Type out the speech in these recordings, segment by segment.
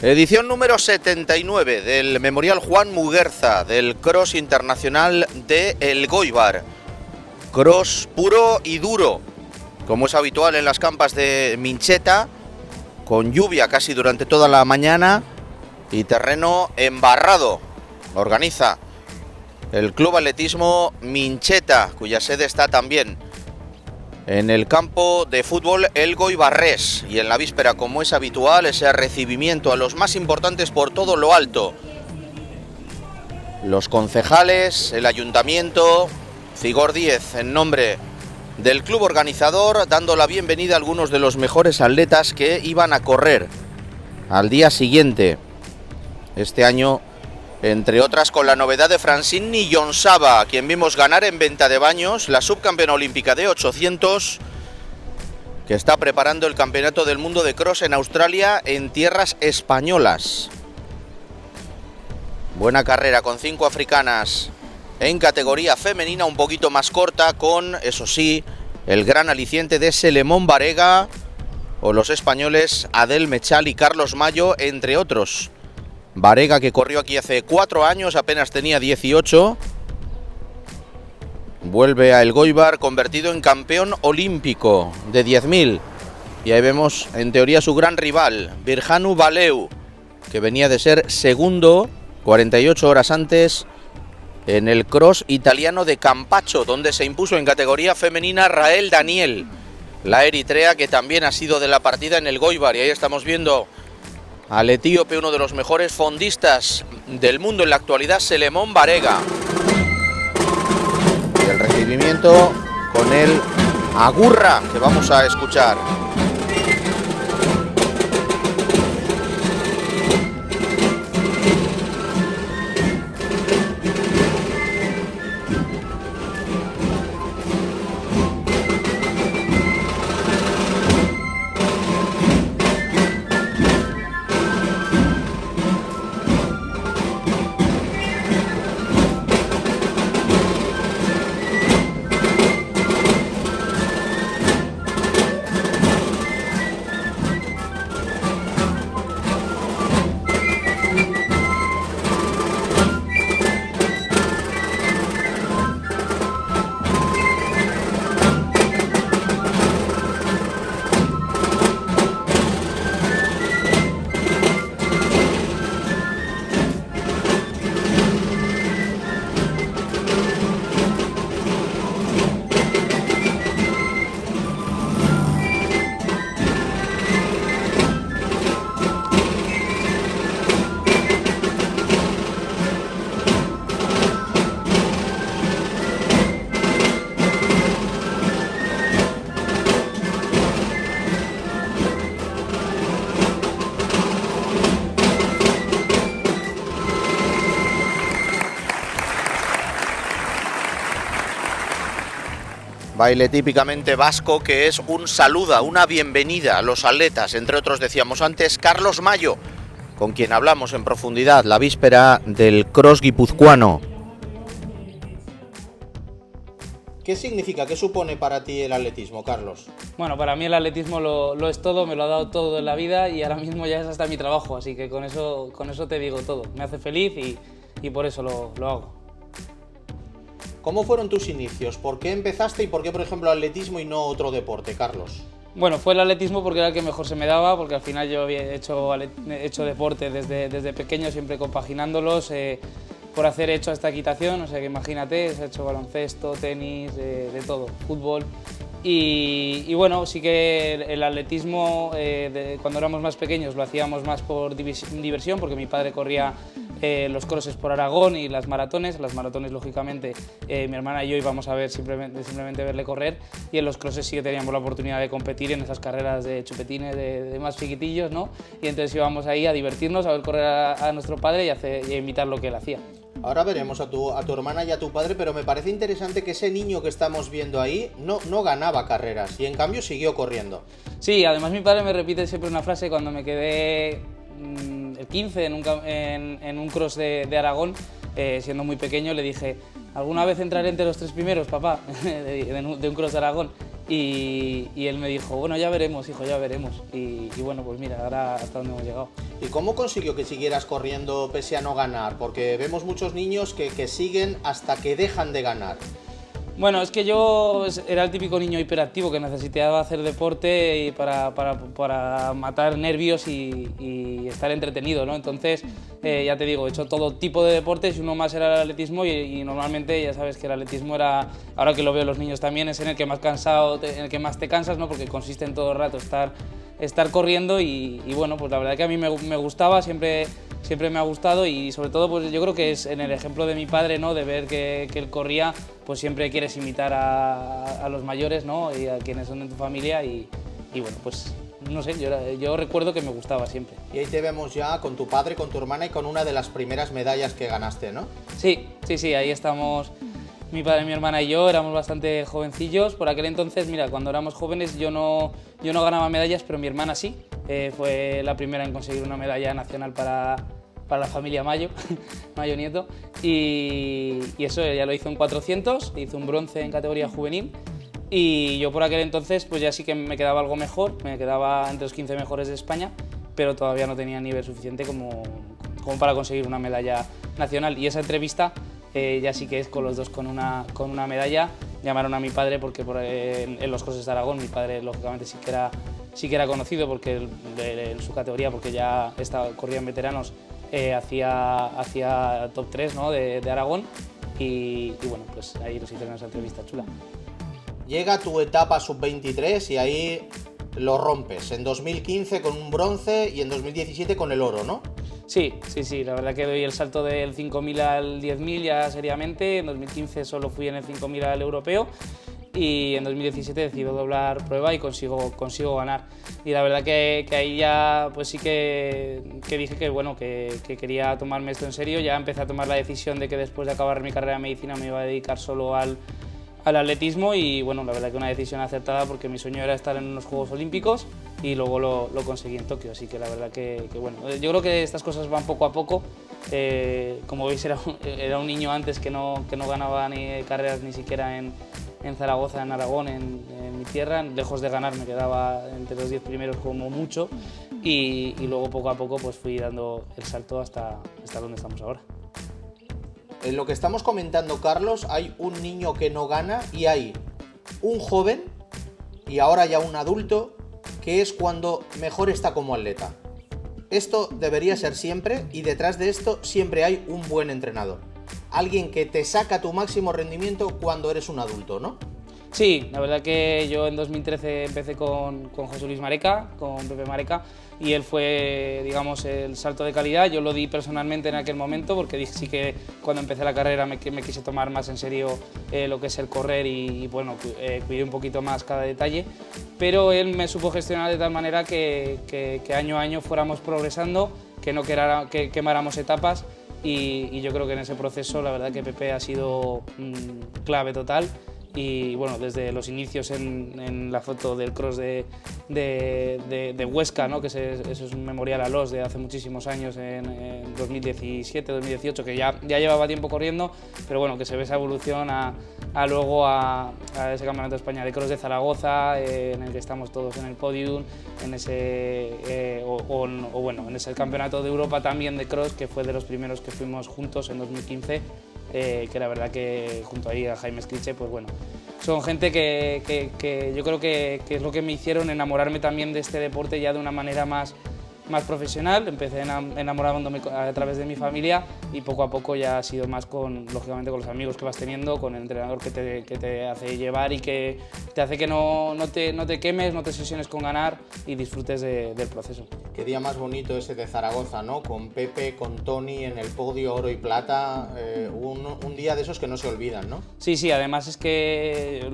Edición número 79 del Memorial Juan Muguerza, del Cross Internacional de Elgoibar. Cross puro y duro, como es habitual en las campas de Mincheta, con lluvia casi durante toda la mañana y terreno embarrado. Organiza el Club Atletismo Mincheta, cuya sede está también en el campo de fútbol Elgoibarrés, y en la víspera, como es habitual, ese recibimiento a los más importantes por todo lo alto. Los concejales, el ayuntamiento, Cigor Díez en nombre del club organizador, dando la bienvenida a algunos de los mejores atletas que iban a correr al día siguiente. Este año, entre otras, con la novedad de Francine Niyonsaba, a quien vimos ganar en Venta de Baños, la subcampeona olímpica de 800, que está preparando el Campeonato del Mundo de Cross en Australia en tierras españolas. Buena carrera con 5 africanas en categoría femenina, un poquito más corta, con, eso sí, el gran aliciente de Selemón Barega o los españoles Adel Mechal y Carlos Mayo, entre otros. Barega, que corrió aquí hace 4 años, apenas tenía 18, vuelve a Elgoibar convertido en campeón olímpico de 10.000. Y ahí vemos, en teoría, su gran rival, Virjanu Valeu, que venía de ser segundo 48 horas antes en el cross italiano de Campacho, donde se impuso en categoría femenina Rael Daniel, la eritrea, que también ha sido de la partida en Elgoibar. Y ahí estamos viendo al etíope, uno de los mejores fondistas del mundo en la actualidad, Selemón Barega. Y el recibimiento con el agurra que vamos a escuchar. Baile típicamente vasco, que es un saluda, una bienvenida a los atletas. Entre otros, decíamos antes, Carlos Mayo, con quien hablamos en profundidad la víspera del cross guipuzcoano. ¿Qué significa, qué supone para ti el atletismo, Carlos? Bueno, para mí el atletismo lo es todo, me lo ha dado todo en la vida y ahora mismo ya es hasta mi trabajo, así que con eso te digo todo. Me hace feliz y por eso lo hago. ¿Cómo fueron tus inicios? ¿Por qué empezaste y por qué, por ejemplo, atletismo y no otro deporte, Carlos? Bueno, fue el atletismo porque era el que mejor se me daba, porque al final yo había hecho deporte desde pequeño, siempre compaginándolos. Por hacer he hecho esta equitación, o sea que imagínate, he hecho baloncesto, tenis, de todo, fútbol. Y bueno, sí que el atletismo, cuando éramos más pequeños, lo hacíamos más por diversión, porque mi padre corría los crosses por Aragón y las maratones. Las maratones, lógicamente, mi hermana y yo íbamos a ver simplemente verle correr, y en los crosses sí que teníamos la oportunidad de competir en esas carreras de chupetines de más chiquitillos, ¿no? Y entonces íbamos ahí a divertirnos, a ver correr a nuestro padre y a imitar lo que él hacía. Ahora veremos a tu hermana y a tu padre, pero me parece interesante que ese niño que estamos viendo ahí no ganaba carreras y en cambio siguió corriendo. Sí, además mi padre me repite siempre una frase cuando me quedé el 15 en un cross de Aragón, siendo muy pequeño, le dije: ¿alguna vez entraré entre los 3 primeros, papá? de un cross de Aragón. y él me dijo, bueno, ya veremos, hijo, ya veremos. Y bueno, pues mira, ahora hasta dónde hemos llegado. ¿Y cómo consiguió que siguieras corriendo pese a no ganar? Porque vemos muchos niños que siguen hasta que dejan de ganar. Bueno, es que yo era el típico niño hiperactivo que necesitaba hacer deporte y para matar nervios y estar entretenido, ¿no? Entonces, ya te digo, he hecho todo tipo de deportes y uno más era el atletismo y normalmente ya sabes que el atletismo era, ahora que lo veo los niños también, es en el que más cansado, en el que más te cansas, ¿no? Porque consiste en todo el rato estar corriendo y bueno, pues la verdad que a mí me gustaba, siempre me ha gustado y sobre todo pues yo creo que es en el ejemplo de mi padre, ¿no? De ver que él corría, pues siempre quieres imitar a los mayores, ¿no? Y a quienes son de tu familia y bueno, pues no sé, yo recuerdo que me gustaba siempre. Y ahí te vemos ya con tu padre, con tu hermana y con una de las primeras medallas que ganaste, ¿no? Sí, ahí estamos. Mi padre, mi hermana y yo éramos bastante jovencillos. Por aquel entonces, mira, cuando éramos jóvenes yo no ganaba medallas, pero mi hermana sí. Fue la primera en conseguir una medalla nacional para la familia Mayo, Mayo Nieto. Y eso ya lo hizo en 400, hizo un bronce en categoría juvenil. Y yo por aquel entonces pues ya sí que me quedaba algo mejor, me quedaba entre los 15 mejores de España, pero todavía no tenía nivel suficiente como para conseguir una medalla nacional. Y esa entrevista ya sí que es con los dos con una medalla. Llamaron a mi padre porque en los Crosses de Aragón, mi padre lógicamente sí que era conocido porque en su categoría, porque ya corría en veteranos, hacía top 3, ¿no? de Aragón y bueno, pues ahí nos hicieron esa entrevista chula. Llega tu etapa sub-23 y ahí lo rompes, en 2015 con un bronce y en 2017 con el oro, ¿no? Sí, la verdad que doy el salto del 5.000 al 10.000 ya seriamente. En 2015 solo fui en el 5.000 al europeo y en 2017 decido doblar prueba y consigo ganar. Y la verdad que ahí ya pues sí que dije que bueno, que quería tomarme esto en serio. Ya empecé a tomar la decisión de que después de acabar mi carrera de medicina me iba a dedicar solo al atletismo y bueno, la verdad que una decisión acertada porque mi sueño era estar en unos Juegos Olímpicos y luego lo conseguí en Tokio, así que la verdad que bueno, yo creo que estas cosas van poco a poco. Como veis era un niño antes que no ganaba ni carreras ni siquiera en Zaragoza, en Aragón, en mi tierra, lejos de ganar me quedaba entre los 10 primeros como mucho y luego poco a poco pues fui dando el salto hasta donde estamos ahora. En lo que estamos comentando, Carlos, hay un niño que no gana y hay un joven y ahora ya un adulto que es cuando mejor está como atleta. Esto debería ser siempre y detrás de esto siempre hay un buen entrenador. Alguien que te saca tu máximo rendimiento cuando eres un adulto, ¿no? Sí, la verdad que yo en 2013 empecé con José Luis Mareca, con Pepe Mareca, y él fue, digamos, el salto de calidad. Yo lo di personalmente en aquel momento porque sí que cuando empecé la carrera me quise tomar más en serio lo que es el correr y bueno, cuidé un poquito más cada detalle, pero él me supo gestionar de tal manera que año a año fuéramos progresando, que no quemáramos etapas y yo creo que en ese proceso la verdad que Pepe ha sido clave total. Y bueno, desde los inicios en la foto del cross de Huesca, ¿no? Que eso es un memorial a los de hace muchísimos años, en 2017, 2018, que ya llevaba tiempo corriendo, pero bueno, que se ve esa evolución luego a ese Campeonato de España de Cross de Zaragoza, en el que estamos todos en el podium, en ese, bueno, en ese Campeonato de Europa también de Cross, que fue de los primeros que fuimos juntos en 2015, que la verdad que junto ahí a Jaime Escriche, pues bueno, son gente que yo creo que es lo que me hicieron enamorarme también de este deporte ya de una manera más profesional. Empecé enamorándome a través de mi familia y poco a poco ya ha sido más lógicamente con los amigos que vas teniendo, con el entrenador que te hace llevar y que te hace que no te quemes, no te obsesiones con ganar y disfrutes del proceso. Qué día más bonito ese de Zaragoza, ¿no? Con Pepe, con Toni en el podio, oro y plata, un día de esos que no se olvidan, ¿no? Sí, además es que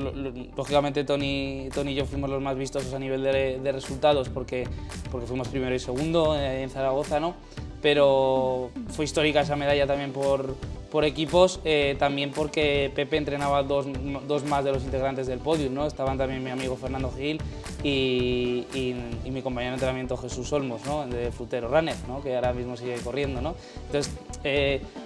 lógicamente Toni y yo fuimos los más vistosos a nivel de resultados porque fuimos primero y segundo en Zaragoza, ¿no? Pero fue histórica esa medalla también por equipos, también porque Pepe entrenaba dos más de los integrantes del podium, ¿no? Estaban también mi amigo Fernando Gil y mi compañero de entrenamiento Jesús Olmos, ¿no? De Frutero Runner, ¿no? Que ahora mismo sigue corriendo, ¿no? Entonces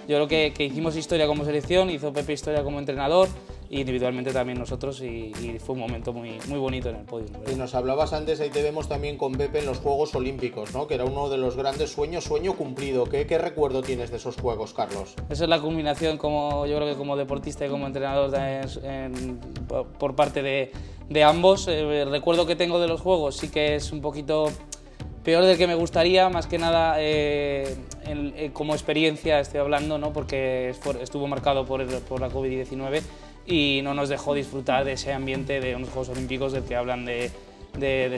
yo creo que hicimos historia como selección, hizo Pepe historia como entrenador individualmente también nosotros, y fue un momento muy bonito en el podio. Y nos hablabas antes, ahí te vemos también con Pepe en los Juegos Olímpicos, ¿no? Que era uno de los grandes sueño cumplido. ¿Qué recuerdo tienes de esos Juegos, Carlos? Esa es la culminación, yo creo que como deportista y como entrenador por parte de ambos. El recuerdo que tengo de los Juegos sí que es un poquito peor del que me gustaría, más que nada como experiencia estoy hablando, ¿no? Porque estuvo marcado por la COVID-19 y no nos dejó disfrutar de ese ambiente de unos Juegos Olímpicos del que hablan de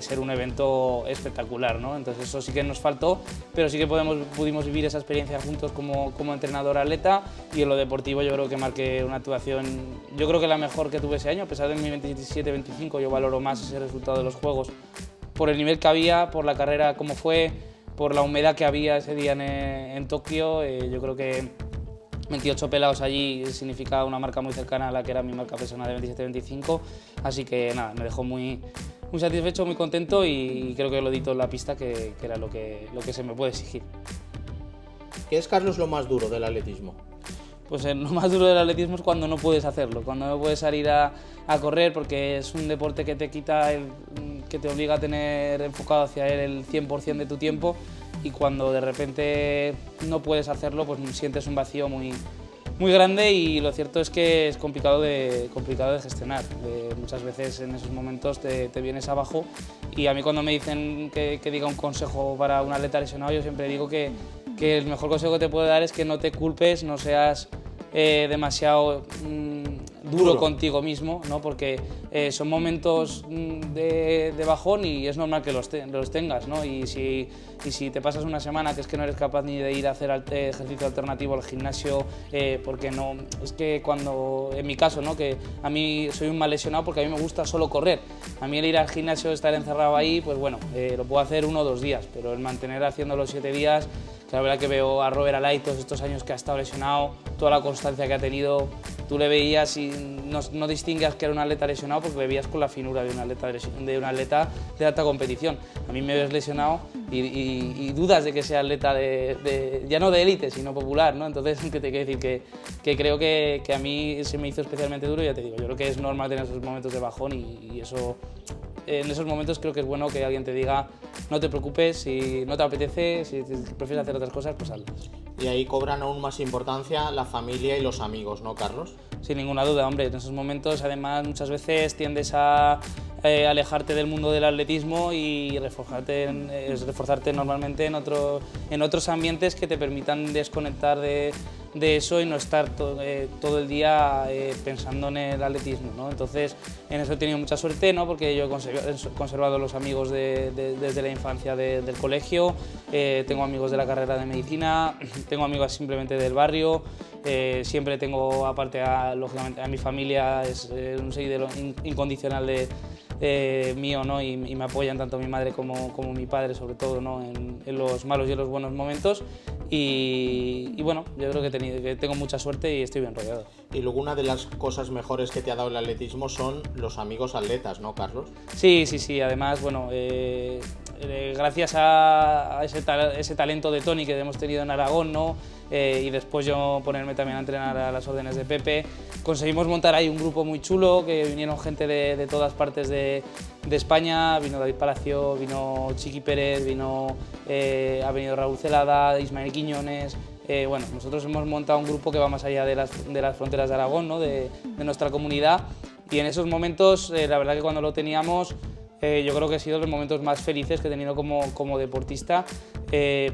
ser un evento espectacular, ¿no? Entonces eso sí que nos faltó, pero sí que pudimos vivir esa experiencia juntos como entrenador-atleta, y en lo deportivo yo creo que marqué una actuación, yo creo que la mejor que tuve ese año. A pesar de mi 27-25, yo valoro más ese resultado de los Juegos por el nivel que había, por la carrera como fue, por la humedad que había ese día en Tokio. Yo creo que 28 pelados allí significa una marca muy cercana a la que era mi marca personal de 27-25, así que nada, me dejó muy satisfecho, muy contento, y creo que lo di todo en la pista, que era lo que se me puede exigir. ¿Qué es, Carlos, lo más duro del atletismo? Pues lo más duro del atletismo es cuando no puedes hacerlo, cuando no puedes salir a correr, porque es un deporte que te quita, que te obliga a tener enfocado hacia él el 100% de tu tiempo, y cuando de repente no puedes hacerlo, pues sientes un vacío muy grande, y lo cierto es que es complicado de gestionar. Muchas veces en esos momentos te vienes abajo, y a mí cuando me dicen que diga un consejo para un atleta lesionado, yo siempre digo que el mejor consejo que te puedo dar es que no te culpes, no seas demasiado duro contigo mismo, ¿no? Porque son momentos de bajón, y es normal que los tengas, ¿no? Y si te pasas una semana que es que no eres capaz ni de ir a hacer ejercicio alternativo al gimnasio, porque no, es que cuando, en mi caso, ¿no? Que a mí soy un mal lesionado porque a mí me gusta solo correr. A mí el ir al gimnasio, estar encerrado ahí, pues bueno, lo puedo hacer 1 o 2 días, pero el mantener haciéndolo 7 días, que la verdad que veo a Robert Alay todos estos años que ha estado lesionado, toda la constancia que ha tenido, tú le veías y no distinguías que era un atleta lesionado, porque le veías con la finura de un atleta de alta competición. A mí me ves lesionado y dudas de que sea atleta ya no de élite, sino popular, ¿no? Entonces, ¿qué te quiero decir? Que creo que a mí se me hizo especialmente duro, y ya te digo, yo creo que es normal tener esos momentos de bajón, y eso, en esos momentos creo que es bueno que alguien te diga: no te preocupes, si no te apetece, si prefieres hacer otras cosas, pues hazlas. Y ahí cobran aún más importancia la familia y los amigos, ¿no, Carlos? Sin ninguna duda, hombre. En esos momentos, además, muchas veces tiendes a alejarte del mundo del atletismo y reforzarte normalmente en otros ambientes que te permitan desconectar de eso y no estar todo el día pensando en el atletismo, ¿no? Entonces, en eso he tenido mucha suerte, ¿no? Porque yo he conservado los amigos desde la infancia del colegio, tengo amigos de la carrera de medicina, tengo amigos simplemente del barrio, siempre tengo, aparte, lógicamente, a mi familia, es un seguidor incondicional mío, ¿no? Y me apoyan tanto mi madre como mi padre, sobre todo, ¿no? En los malos y en los buenos momentos, y bueno, yo creo que tengo mucha suerte y estoy bien rodeado. Y luego, una de las cosas mejores que te ha dado el atletismo son los amigos atletas, ¿no, Carlos? Sí, además, bueno, gracias a ese talento de Toni que hemos tenido en Aragón, ¿no? Y después yo ponerme también a entrenar a las órdenes de Pepe, conseguimos montar ahí un grupo muy chulo, que vinieron gente de todas partes de España. Vino David Palacio, vino Chiqui Pérez, ha venido Raúl Celada, Ismael Quiñones. Bueno, nosotros hemos montado un grupo que va más allá de las fronteras de Aragón, ¿no? de nuestra comunidad, y en esos momentos, la verdad que cuando lo teníamos, yo creo que ha sido los momentos más felices que he tenido como deportista,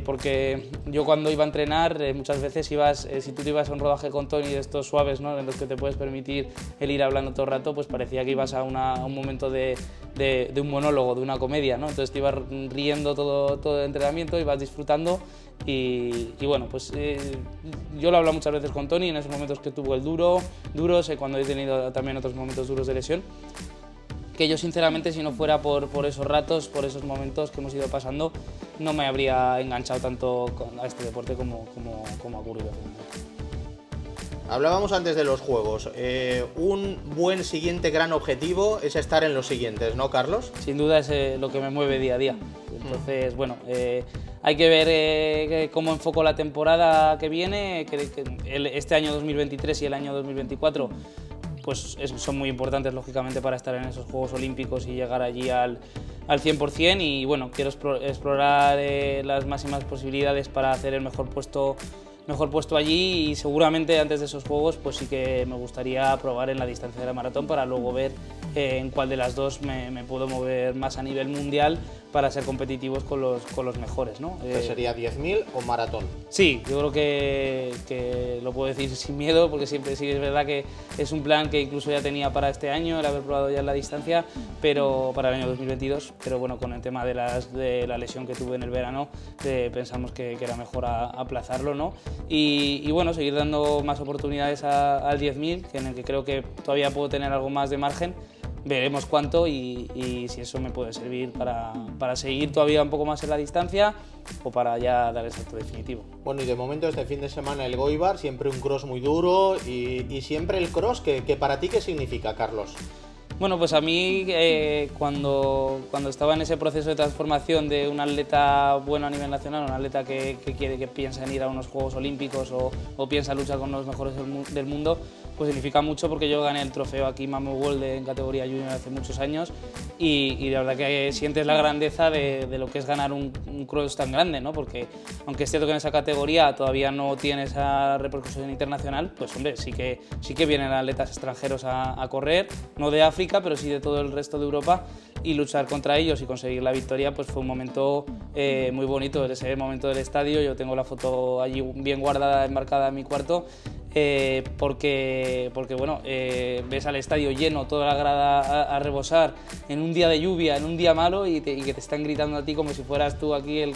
porque yo cuando iba a entrenar, muchas veces si tú te ibas a un rodaje con Toni de estos suaves, ¿no? En los que te puedes permitir el ir hablando todo el rato, pues parecía que ibas a un momento de un monólogo, de una comedia, ¿no? Entonces te ibas riendo todo el entrenamiento, ibas disfrutando, y bueno, pues yo lo he hablado muchas veces con Toni en esos momentos que tuvo el duro, cuando he tenido también otros momentos duros de lesión, que yo sinceramente, si no fuera por esos ratos, por esos momentos que hemos ido pasando, no me habría enganchado tanto a este deporte como ha ocurrido. Hablábamos antes de los Juegos. Un buen siguiente gran objetivo es estar en los siguientes, ¿no, Carlos? Sin duda es lo que me mueve día a día. Entonces, bueno, hay que ver cómo enfoco la temporada que viene, este año 2023 y el año 2024. pues son muy importantes lógicamente para estar en esos Juegos Olímpicos y llegar allí al 100%, y bueno, quiero explorar las máximas posibilidades para hacer el mejor puesto allí, y seguramente antes de esos Juegos pues sí que me gustaría probar en la distancia de la maratón para luego ver en cuál de las dos me puedo mover más a nivel mundial para ser competitivos con los mejores, ¿no? ¿Sería 10.000 o maratón? Sí, yo creo que lo puedo decir sin miedo, porque siempre sí es verdad que es un plan que incluso ya tenía para este año, el haber probado ya en la distancia, pero para el año 2022, pero bueno, con el tema de la lesión que tuve en el verano, pensamos que era mejor aplazarlo, ¿no? Y bueno, seguir dando más oportunidades al 10.000, en el que creo que todavía puedo tener algo más de margen. Veremos cuánto y si eso me puede servir para seguir todavía un poco más en la distancia o para ya dar el salto definitivo. Bueno, y de momento este fin de semana el Goibar, siempre un cross muy duro y siempre el cross, que para ti, ¿qué significa, Carlos? Bueno, pues a mí cuando estaba en ese proceso de transformación de un atleta bueno a nivel nacional, un atleta que piensa en ir a unos Juegos Olímpicos o piensa luchar con los mejores del mundo, pues significa mucho, porque yo gané el trofeo aquí Mamo World en categoría junior hace muchos años y la verdad que sientes la grandeza de lo que es ganar un cross tan grande, ¿no? Porque aunque es cierto que en esa categoría todavía no tiene esa repercusión internacional, pues hombre, sí que vienen atletas extranjeros a correr, no de África, pero sí de todo el resto de Europa, y luchar contra ellos y conseguir la victoria pues fue un momento muy bonito. Ese momento del estadio, yo tengo la foto allí bien guardada, enmarcada en mi cuarto, porque bueno, ves al estadio lleno, toda la grada a rebosar, en un día de lluvia, en un día malo, y que te están gritando a ti como si fueras tú aquí el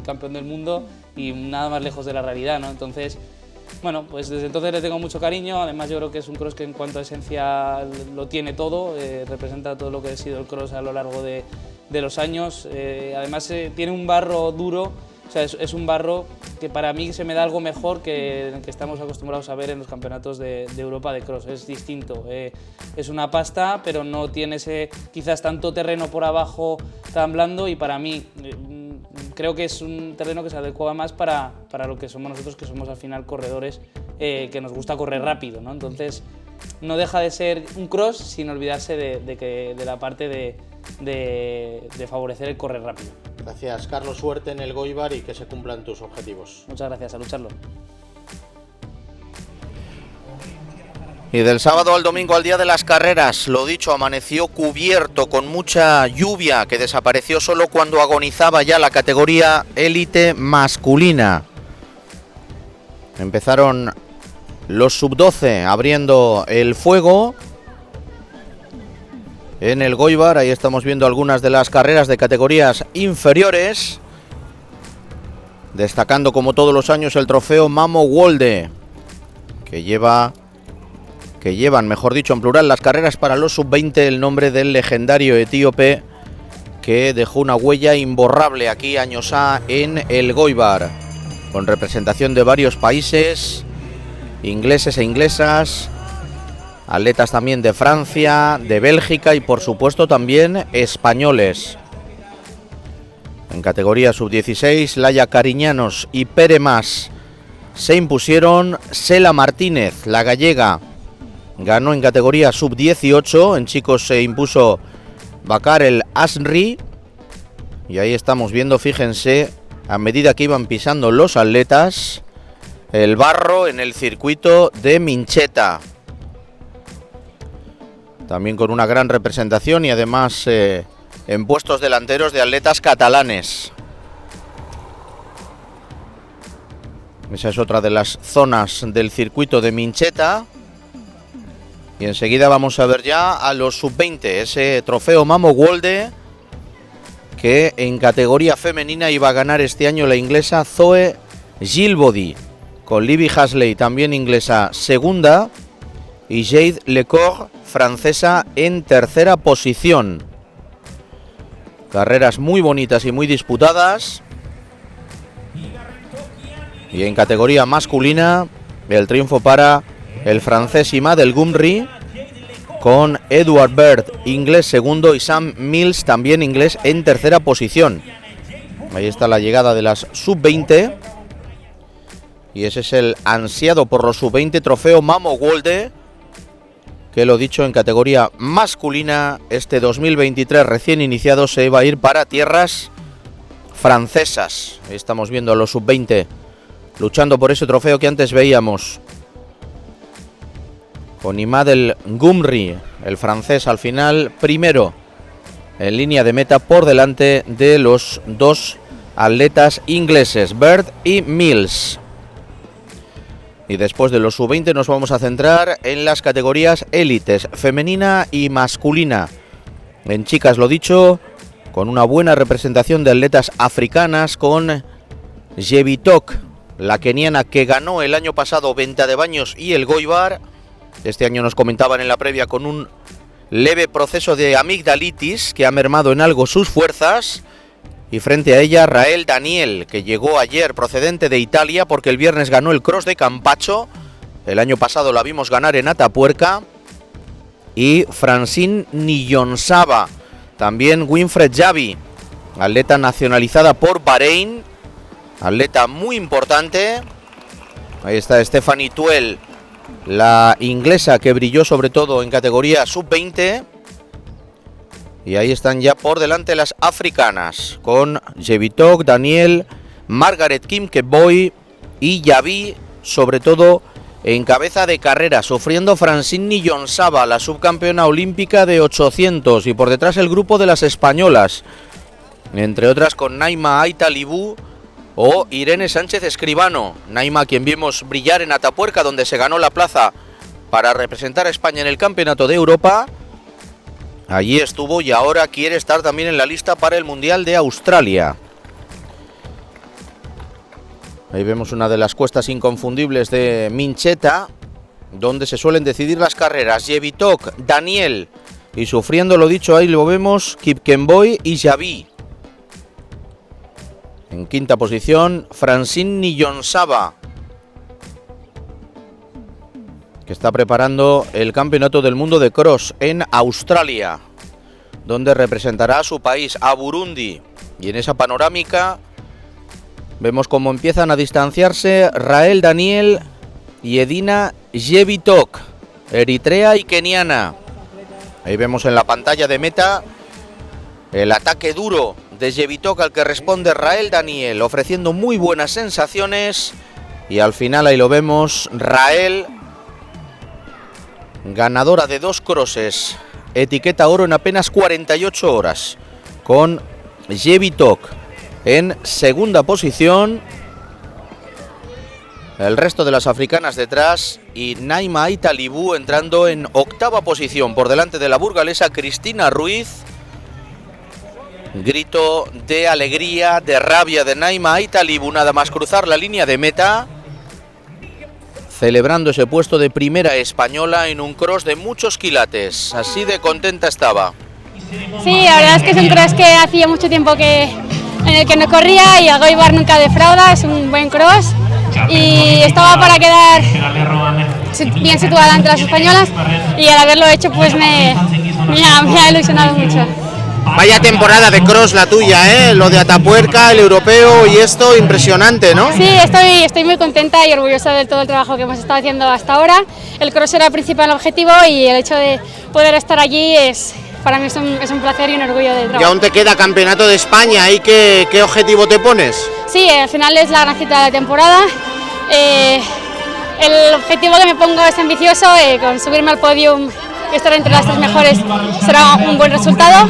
campeón del mundo, y nada más lejos de la realidad, ¿no? Entonces, bueno, pues desde entonces le tengo mucho cariño. Además, yo creo que es un cross que en cuanto a esencia lo tiene todo, representa todo lo que ha sido el cross a lo largo de los años. Además, tiene un barro duro, o sea, es un barro que para mí se me da algo mejor que el que estamos acostumbrados a ver en los campeonatos de Europa de cross. Es distinto, es una pasta, pero no tiene ese quizás tanto terreno por abajo tan blando, y para mí creo que es un terreno que se adecua más para lo que somos nosotros, que somos al final corredores que nos gusta correr rápido, ¿no? Entonces no deja de ser un cross sin olvidarse de la parte de favorecer el correr rápido. Gracias, Carlos, suerte en el Goibar y que se cumplan tus objetivos. Muchas gracias, a lucharlo. Y del sábado al domingo, al día de las carreras, lo dicho, amaneció cubierto con mucha lluvia que desapareció solo cuando agonizaba ya la categoría élite masculina. Empezaron los sub-12 abriendo el fuego en el Goibar. Ahí estamos viendo algunas de las carreras de categorías inferiores, destacando como todos los años el trofeo Mamo Wolde, que llevan, mejor dicho, en plural, las carreras para los sub-20, el nombre del legendario etíope que dejó una huella imborrable aquí años A en el Goibar, con representación de varios países, ingleses e inglesas, atletas también de Francia, de Bélgica y por supuesto también españoles. En categoría sub-16, Laia Cariñanos y Pere Mas se impusieron. Sela Martínez, la gallega, ganó en categoría sub-18, en chicos se impuso Bakar el Asri, y ahí estamos viendo, fíjense, a medida que iban pisando los atletas, el barro en el circuito de Mincheta. También con una gran representación y además en puestos delanteros de atletas catalanes. Esa es otra de las zonas del circuito de Mincheta. Y enseguida vamos a ver ya a los sub-20, ese trofeo Mamo Wolde que en categoría femenina iba a ganar este año la inglesa Zoe Gilbody, con Libby Hasley, también inglesa, segunda, y Jade Lecor, francesa, en tercera posición. Carreras muy bonitas y muy disputadas. Y en categoría masculina, el triunfo para el francés Imad El Gumri, con Edward Bird, inglés, segundo, y Sam Mills, también inglés, en tercera posición. Ahí está la llegada de las sub-20. Y ese es el ansiado por los sub-20 trofeo Mamo Wolde, que lo dicho, en categoría masculina, este 2023 recién iniciado se va a ir para tierras francesas. Ahí estamos viendo a los sub-20 luchando por ese trofeo que antes veíamos. Con Imad El Gumri, el francés, al final primero en línea de meta por delante de los dos atletas ingleses, Bird y Mills. Y después de los sub-20 nos vamos a centrar en las categorías élites, femenina y masculina. En chicas, lo dicho, con una buena representación de atletas africanas, con Jevitok, la keniana que ganó el año pasado Venta de Baños y el Goibar. Este año nos comentaban en la previa con un leve proceso de amigdalitis que ha mermado en algo sus fuerzas. Y frente a ella, Rael Daniel, que llegó ayer procedente de Italia porque el viernes ganó el Cross de Campacho. El año pasado la vimos ganar en Atapuerca. Y Francine Niyonsaba, también Winfred Javi, atleta nacionalizada por Bahrein, atleta muy importante. Ahí está Stephanie Tuel, la inglesa que brilló sobre todo en categoría sub-20. Y ahí están ya por delante las africanas, con Jevitok, Daniel, Margaret Kim Keboy y Yavi, sobre todo en cabeza de carrera, sufriendo Francine Niyonsaba, la subcampeona olímpica de 800, y por detrás el grupo de las españolas, entre otras con Naima Aitalibú o Irene Sánchez Escribano. Naima, quien vimos brillar en Atapuerca, donde se ganó la plaza para representar a España en el Campeonato de Europa. Allí estuvo y ahora quiere estar también en la lista para el Mundial de Australia. Ahí vemos una de las cuestas inconfundibles de Mincheta, donde se suelen decidir las carreras. Jevitok, Daniel, y sufriendo, lo dicho, ahí lo vemos, Kipkemboy y Javi. En quinta posición, Francine Niyonsaba, que está preparando el Campeonato del Mundo de Cross en Australia, donde representará a su país, a Burundi. Y en esa panorámica vemos cómo empiezan a distanciarse Rael Daniel y Edina Jevitok, eritrea y keniana. Ahí vemos en la pantalla de meta el ataque duro de Jevitok al que responde Rael Daniel, ofreciendo muy buenas sensaciones. Y al final ahí lo vemos, Rael, ganadora de 2 crosses, etiqueta oro en apenas 48 horas, con Jevitok en segunda posición, el resto de las africanas detrás, y Naima Aitalibú entrando en octava posición por delante de la burgalesa Cristina Ruiz. Grito de alegría, de rabia de Naima Aitalibú nada más cruzar la línea de meta, celebrando ese puesto de primera española en un cross de muchos quilates. Así de contenta estaba. Sí, la verdad es que es un cross que hacía mucho tiempo en el que no corría, y el Goibar nunca defrauda, es un buen cross y estaba para quedar bien situada entre las españolas, y al haberlo hecho pues me ha ilusionado mucho. Vaya temporada de cross la tuya, ¿eh? Lo de Atapuerca, el europeo y esto, impresionante, ¿no? Sí, estoy muy contenta y orgullosa de todo el trabajo que hemos estado haciendo hasta ahora. El cross era el principal objetivo y el hecho de poder estar allí para mí es un placer y un orgullo de trabajo. Y aún te queda Campeonato de España, ¿y qué objetivo te pones? Sí, al final es la gran cita de la temporada. El objetivo que me pongo es ambicioso, con subirme al podium, estar entre las 3 mejores será un buen resultado.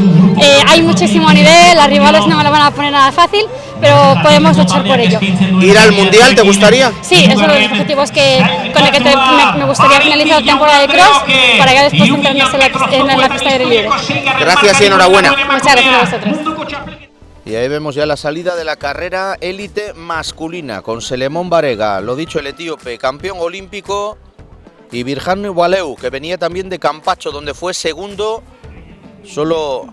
Hay muchísimo nivel, las rivales no me lo van a poner nada fácil, pero podemos luchar por ello. ¿Ir al Mundial te gustaría? Sí, es uno de los objetivos con el que me gustaría finalizar la temporada de cross, para que después centrarnos en la pista de aire libre. Gracias y enhorabuena. Muchas gracias a vosotros. Y ahí vemos ya la salida de la carrera élite masculina, con Selemón Barega, lo dicho, el etíope, campeón olímpico, y Birhanu Waleu, que venía también de Campacho, donde fue segundo. Solo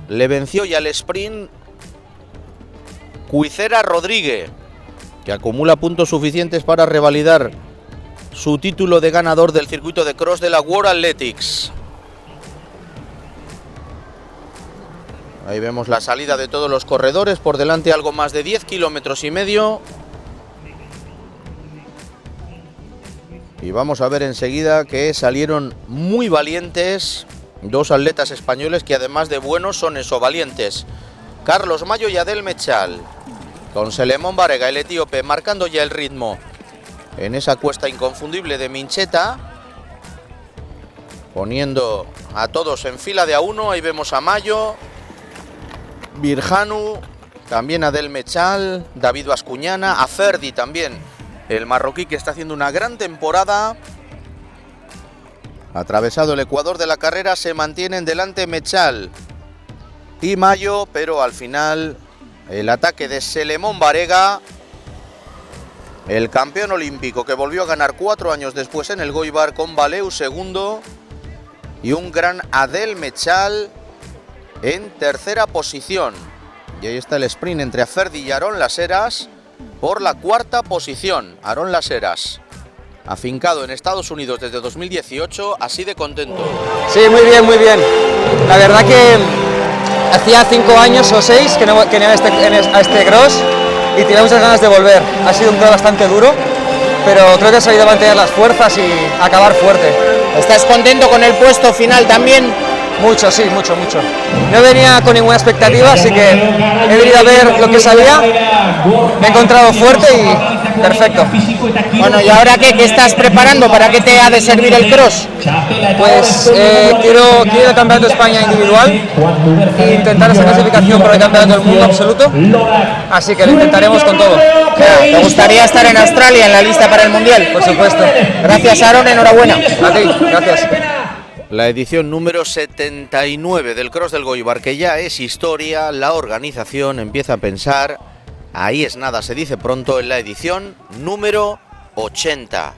le venció ya al sprint Cuicera Rodríguez, que acumula puntos suficientes para revalidar su título de ganador del circuito de cross de la World Athletics. Ahí vemos la salida de todos los corredores, por delante algo más de 10,5 kilómetros. Y vamos a ver enseguida que salieron muy valientes dos atletas españoles que además de buenos son eso, valientes. Carlos Mayo y Adel Mechal, con Selemón Barega, el etíope, marcando ya el ritmo en esa cuesta inconfundible de Mincheta, poniendo a todos en fila de a uno. Ahí vemos a Mayo, Birjanu, también Adel Mechal, David Bascuñana, a Ferdi también, el marroquí que está haciendo una gran temporada. Atravesado el ecuador de la carrera, se mantienen delante Mechal y Mayo, pero al final el ataque de Selemón Barega, el campeón olímpico que volvió a ganar 4 años después en el Goibar, con Baleu segundo y un gran Adel Mechal en tercera posición. Y ahí está el sprint entre Ferdi y Aarón Las Heras por la cuarta posición. Aarón Las Heras, afincado en Estados Unidos desde 2018, así de contento. Sí, muy bien, muy bien. La verdad que hacía 5 años o 6 que no venía a este cross y tenía muchas ganas de volver. Ha sido un cross bastante duro, pero creo que he sabido mantener las fuerzas y acabar fuerte. ¿Estás contento con el puesto final también? Mucho, sí, mucho, mucho. No venía con ninguna expectativa, así que he venido a ver lo que sabía, me he encontrado fuerte y perfecto. Bueno, ¿y ahora qué estás preparando? ¿Para qué te ha de servir el cross? Pues quiero ir al Campeonato de España individual e intentar esa clasificación para el Campeonato del Mundo absoluto, así que lo intentaremos con todo. ¿Te gustaría estar en Australia en la lista para el Mundial? Por supuesto. Gracias, Aarón, enhorabuena. A ti, gracias. La edición número 79 del Cross del Goibar, que ya es historia. La organización empieza a pensar, ahí es nada, se dice pronto, en la edición número 80.